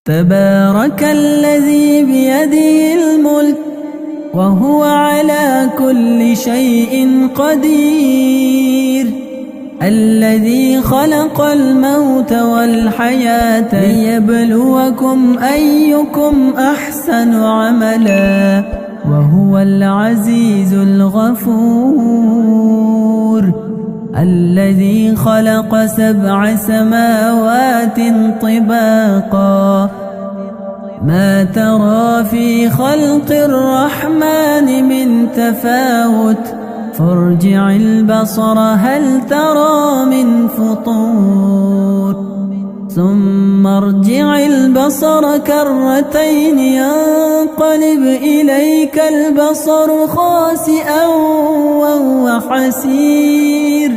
تبارك الذي بيده الملك وهو على كل شيء قدير، الذي خلق الموت والحياة ليبلوكم أيكم أحسن عملا وهو العزيز الغفور، الذي خلق 7 سماوات طباقا ما ترى في خلق الرحمن من تفاوت فارجع البصر هل ترى من فطور ثم ارجع البصر كرتين ينقلب إليك البصر خاسئا وهو حسير،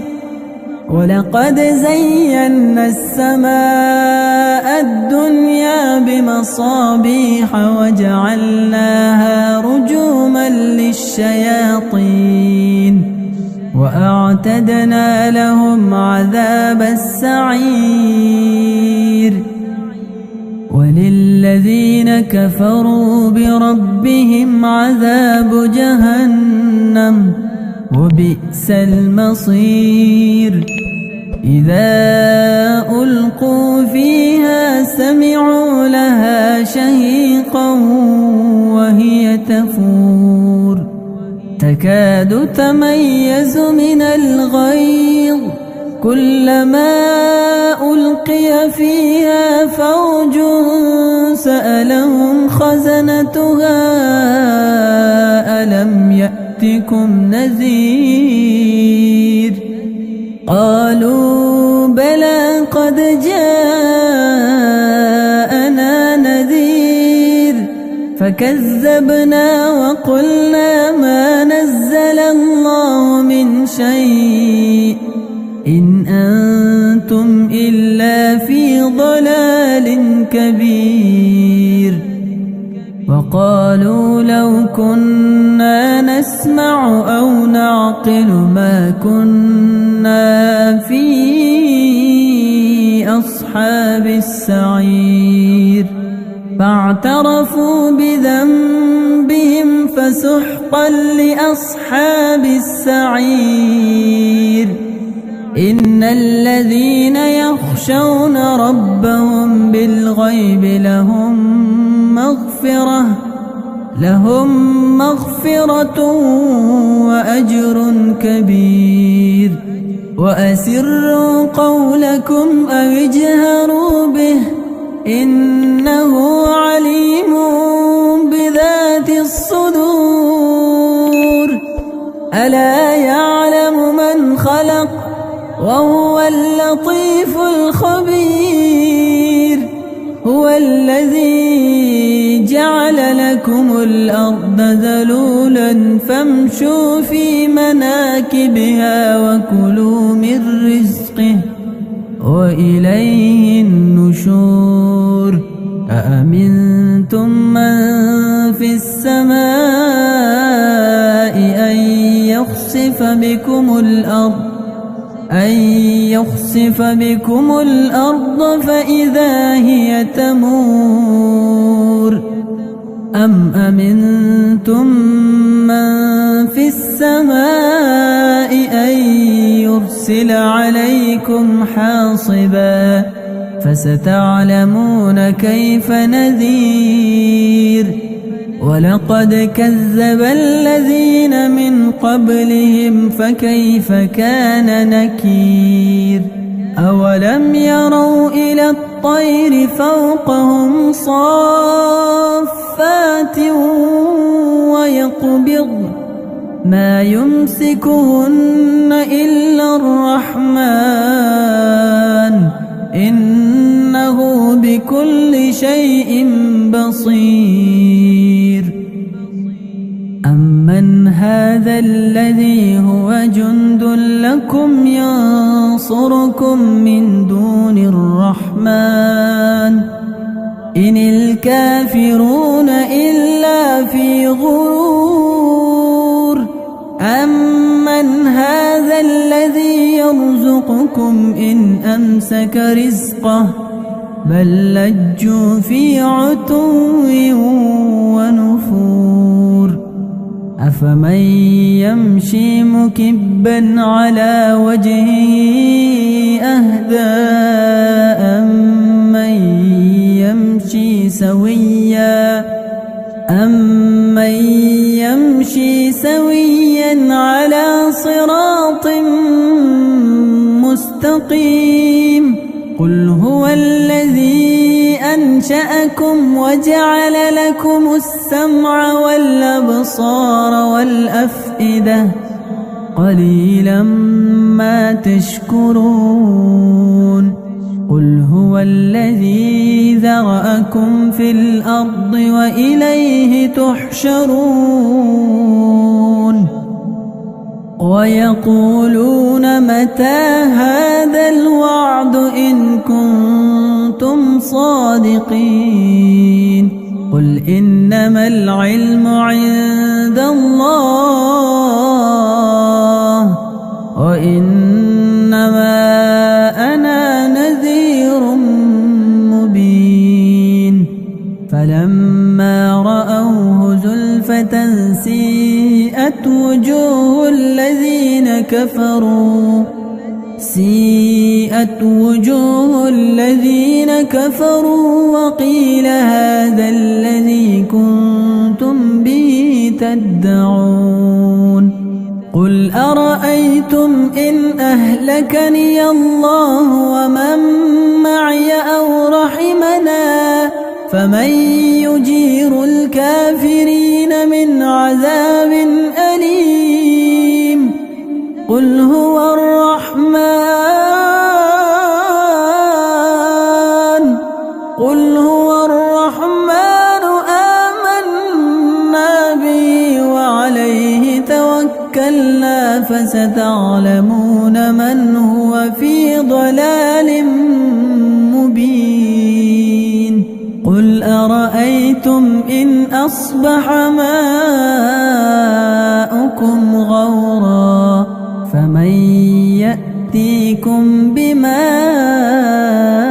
ولقد زينا السماء الدنيا بمصابيح وجعلناها رجوما للشياطين وأعتدنا لهم عذاب السعير، وللذين كفروا بربهم عذاب جهنم وبئس المصير. إذا ألقوا فيها سمعوا لها شهيقا وهي تفور تكاد تميز من الغيظ كلما ألقي فيها فوج سألهم خزنتها ألم يأتكم نذير قالوا بلى قد جاءنا نذير فكذبنا وقلنا ما نزل الله من شيء إن أنتم إلا في ضلال كبير. وقالوا لو كنا نسمع أو نعقل ما كنا في أصحاب السعير فاعترفوا بذنبهم فسحقا لأصحاب السعير. إن الذين يخشون ربهم بالغيب لهم مغفرة وأجر كبير. وأسروا قولكم أو اجهروا به إنه عليم بذات الصدور. ألا يعلم من خلق وهو اللطيف الخبير. هو الذي جعل لكم الأرض ذلولا فامشوا في مناكبها وكلوا من رزقه وإليه النشور. أأمنتم من في السماء أن يخسف بكم الأرض فإذا هي تمور أم أمنتم من في السماء أن يرسل عليكم حاصبا فستعلمون كيف نذير. ولقد كذب الذين من قبلهم فكيف كان نكير. أولم يروا إلى الطير فوقهم صافات ويقبضن ما يمسكهن إلا الرحمن إنه بكل شيء بصير. أمن هذا الذي هو جند لكم ينصركم من دون الرحمن إن الكافرون إلا في غرور. أمن هذا الذي يرزقكم إن أمسك رزقه بل لجوا في عتو ونفور أفمن يمشي مكبا على وجهه أهدى أمن يمشي سويا على صراط مستقيم قل هو الذي أنشأكم وجعل لكم السمع والأبصار والأفئدة قليلا ما تشكرون قل هو الذي ذرأكم في الأرض وإليه تحشرون ويقولون متى هذا الوعد إن كنتم صادقين قل إنما العلم عند الله وإنما أنا نذير مبين فلما رأوه زلفة سيئت وجوه الذين كفروا وقيل هذا الذي كنتم به تدعون قل أرأيتم إن أهلكني الله ومن معي أو رحمنا فمن يجير الكافرين من عذاب أليم قل هو الرحمن آمنا به وعليه توكلنا فستعلمون من هو في ضلال مبين قل أرأيتم إن أصبح ماؤكم غورا فمن يأتيكم بماء